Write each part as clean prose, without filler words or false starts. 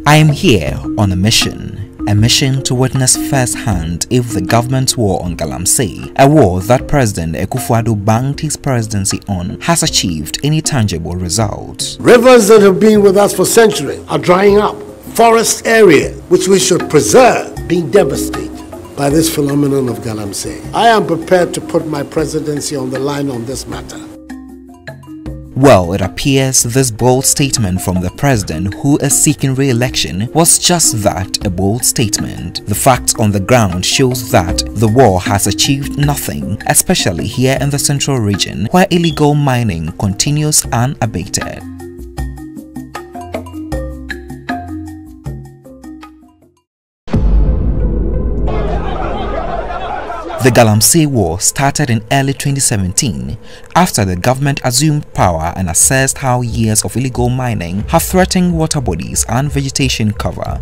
I am here on a mission to witness firsthand if the government's war on Galamsey, a war that President Akufo-Addo banked his presidency on, has achieved any tangible results. Rivers that have been with us for centuries are drying up. Forest area, which we should preserve, being devastated by this phenomenon of Galamsey. I am prepared to put my presidency on the line on this matter. Well, it appears this bold statement from the president who is seeking re-election was just that, a bold statement. The facts on the ground shows that the war has achieved nothing, especially here in the central region where illegal mining continues unabated. The Galamsey War started in early 2017 after the government assumed power and assessed how years of illegal mining have threatened water bodies and vegetation cover.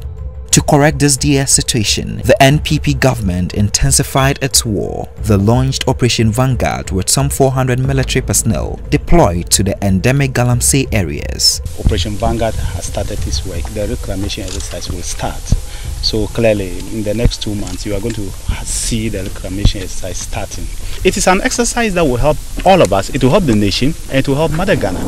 To correct this dire situation, the NPP government intensified its war. They launched Operation Vanguard with some 400 military personnel deployed to the endemic Galamsey areas. Operation Vanguard has started its work. The reclamation exercise will start. So clearly, in the next 2 months, you are going to see the reclamation exercise starting. It is an exercise that will help all of us. It will help the nation and it will help Mother Ghana.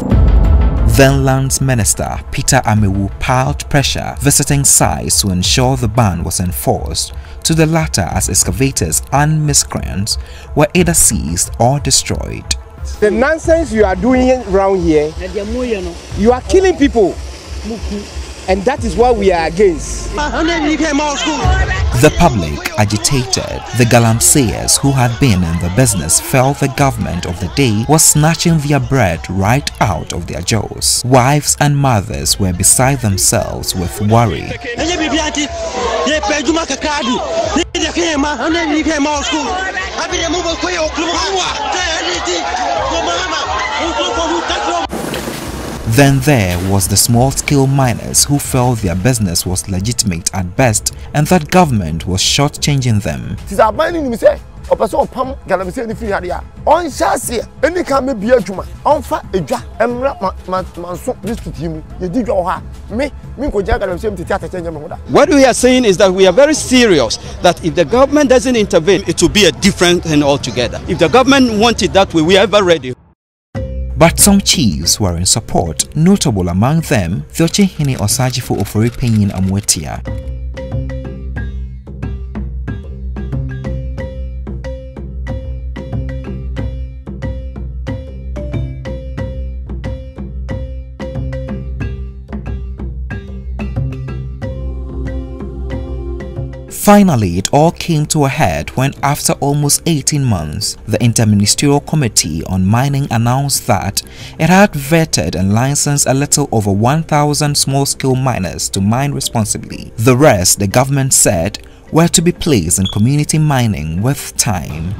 Then Lands Minister Peter Amewu piled pressure visiting sites to ensure the ban was enforced, to the latter as excavators and miscreants were either seized or destroyed. The nonsense you are doing around here, you are killing people. And that is what we are against. The public agitated. The Galamseyers who had been in the business felt the government of the day was snatching their bread right out of their jaws. Wives and mothers were beside themselves with worry. Then there was the small-scale miners who felt their business was legitimate at best and that government was shortchanging them. What we are saying is that we are very serious that if the government doesn't intervene, it will be a different thing altogether. If the government wants it that way, we are ever ready. But some chiefs were in support, notable among them the Ochehene Osajifo Ofori-Penyin Amwetia. Finally, it all came to a head when, after almost 18 months, the Interministerial Committee on Mining announced that it had vetted and licensed a little over 1,000 small-scale miners to mine responsibly. The rest, the government said, were to be placed in community mining with time.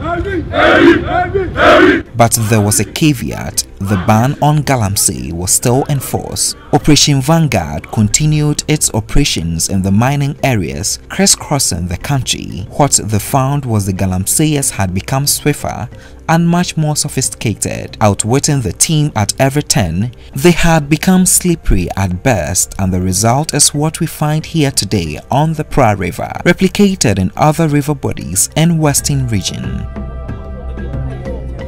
But there was a caveat. The ban on Galamsey was still in force. Operation Vanguard continued its operations in the mining areas crisscrossing the country. What they found was the Galamseyers had become swifter and much more sophisticated, outwitting the team at every turn. They had become slippery at best, and the result is what we find here today on the Pra River, replicated in other river bodies in Western region.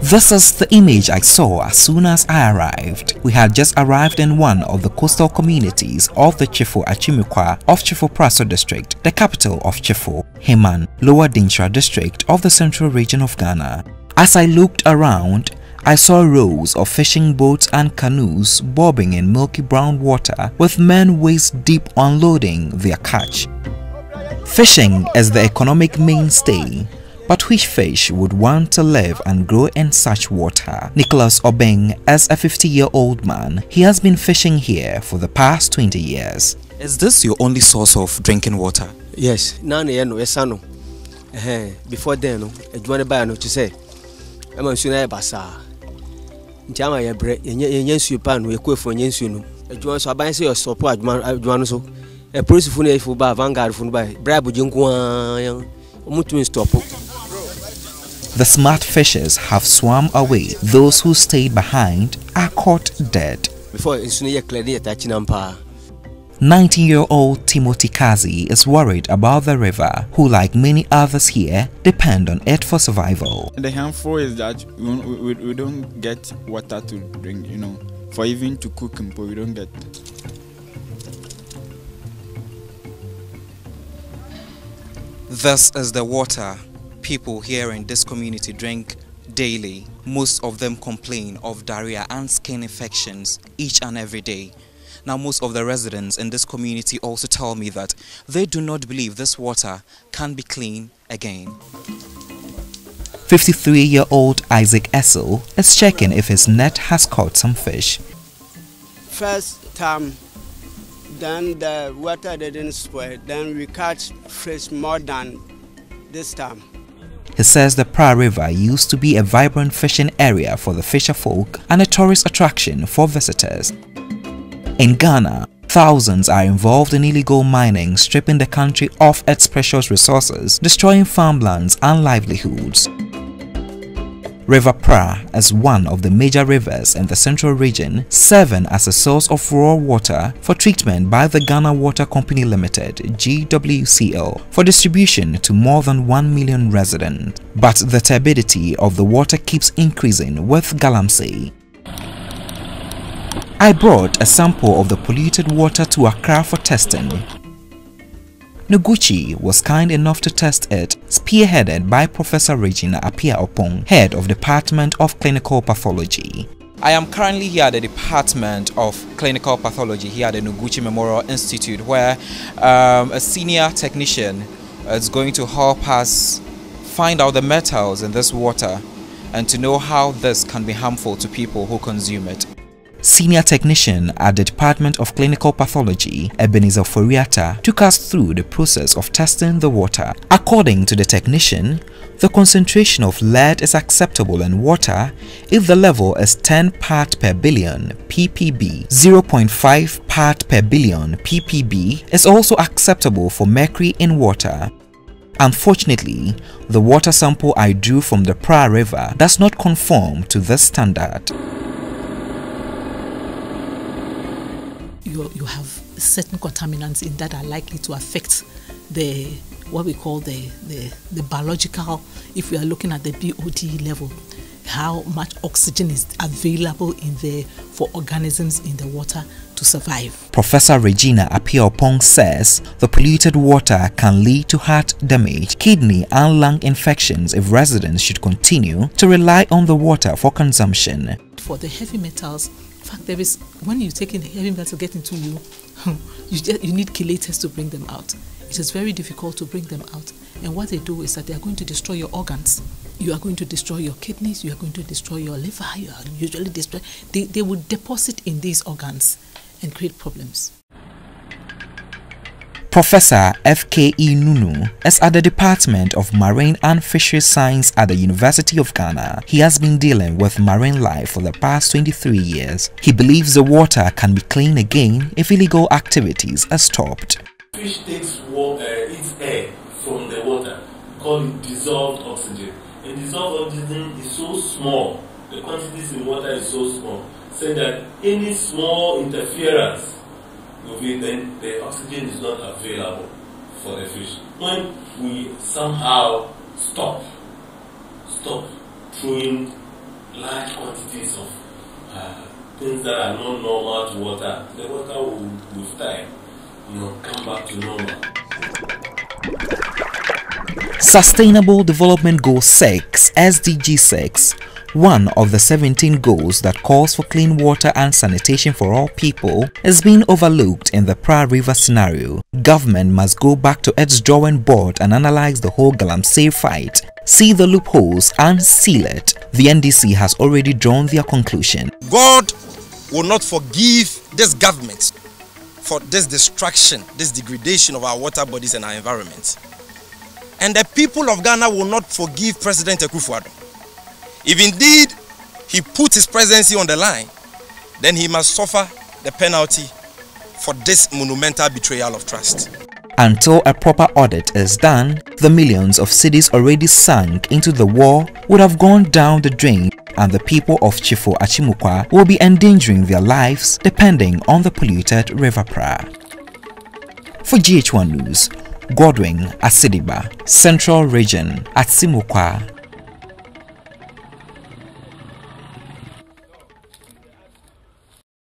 This is the image I saw as soon as I arrived. We had just arrived in one of the coastal communities of the Chifo Achimikwa of Chifo Praso district, the capital of Chifo, Heman, Lower Dinchra district of the central region of Ghana. As I looked around, I saw rows of fishing boats and canoes bobbing in milky brown water with men waist deep unloading their catch. Fishing is the economic mainstay. But which fish would want to live and grow in such water? Nicholas Obeng is a 50-year-old man. He has been fishing here for the past 20 years. Is this your only source of drinking water? Yes. Before then, I buy no to say. I'm soon a basa. Jama ya bread, yensu pan, we quit for yensu. A joint so I buy your support, so a police phone for bar Vanguard phone by Brabo Junquan. The smart fishers have swum away. Those who stayed behind are caught dead. Before it's near clearly attaching. 19-year-old Timothy Kazi is worried about the river, who like many others here depend on it for survival. The harmful is that we don't get water to drink, you know, for even to cook, we don't get. This is the water people here in this community drink daily. Most of them complain of diarrhea and skin infections each and every day. Now, most of the residents in this community also tell me that they do not believe this water can be clean again. 53-year-old Isaac Essel is checking if his net has caught some fish. First time, then the water didn't spoil. Then we catch fish more than this time. He says the Pra River used to be a vibrant fishing area for the fisher folk and a tourist attraction for visitors. In Ghana, thousands are involved in illegal mining, stripping the country of its precious resources, destroying farmlands and livelihoods. River Pra is one of the major rivers in the central region, serving as a source of raw water for treatment by the Ghana Water Company Limited (GWCL) for distribution to more than 1 million residents. But the turbidity of the water keeps increasing with Galamsey. I brought a sample of the polluted water to Accra for testing. Noguchi was kind enough to test it, spearheaded by Professor Regina Appiah-Oppong, head of Department of Clinical Pathology. I am currently here at the Department of Clinical Pathology here at the Noguchi Memorial Institute, where a senior technician is going to help us find out the metals in this water and to know how this can be harmful to people who consume it. Senior technician at the Department of Clinical Pathology, Ebenezer Foriata, took us through the process of testing the water. According to the technician, the concentration of lead is acceptable in water if the level is 10 part per billion ppb. 0.5 part per billion ppb is also acceptable for mercury in water. Unfortunately, the water sample I drew from the Pra River does not conform to this standard. You have certain contaminants in that are likely to affect the what we call the biological, if we are looking at the BOD level, how much oxygen is available in there for organisms in the water to survive. Professor Regina Appiah-Oppong says the polluted water can lead to heart damage, kidney and lung infections if residents should continue to rely on the water for consumption. For the heavy metals, in fact, there is, when you take in the heavy metal get into you, you need chelators to bring them out. It is very difficult to bring them out. And what they do is that they are going to destroy your organs. You are going to destroy your kidneys, you are going to destroy your liver, you are usually destroy. They will deposit in these organs and create problems. Professor F.K.E. Nunu is at the Department of Marine and Fisheries Science at the University of Ghana. He has been dealing with marine life for the past 23 years. He believes the water can be clean again if illegal activities are stopped. Fish takes its air from the water, called it dissolved oxygen. And dissolved oxygen is so small, the quantities in water is so small, so that any small interference with it, then the oxygen is not available for the fish. When we somehow stop throwing large quantities of things that are not normal to water, the water will with time, come back to normal. Sustainable Development Goal 6, SDG 6, one of the 17 goals that calls for clean water and sanitation for all people, is being overlooked in the Pra River scenario. Government must go back to its drawing board and analyze the whole Galamsey fight, see the loopholes and seal it. The NDC has already drawn their conclusion. God will not forgive this government for this destruction, this degradation of our water bodies and our environment. And the people of Ghana will not forgive President Akufo-Addo. If indeed he put his presidency on the line, then he must suffer the penalty for this monumental betrayal of trust. Until a proper audit is done, the millions of cedis already sunk into the war would have gone down the drain, and the people of Chifo Achimukwa will be endangering their lives depending on the polluted River Pra. For GH1 News, Godwin Asidiba, Central Region at Simukwa.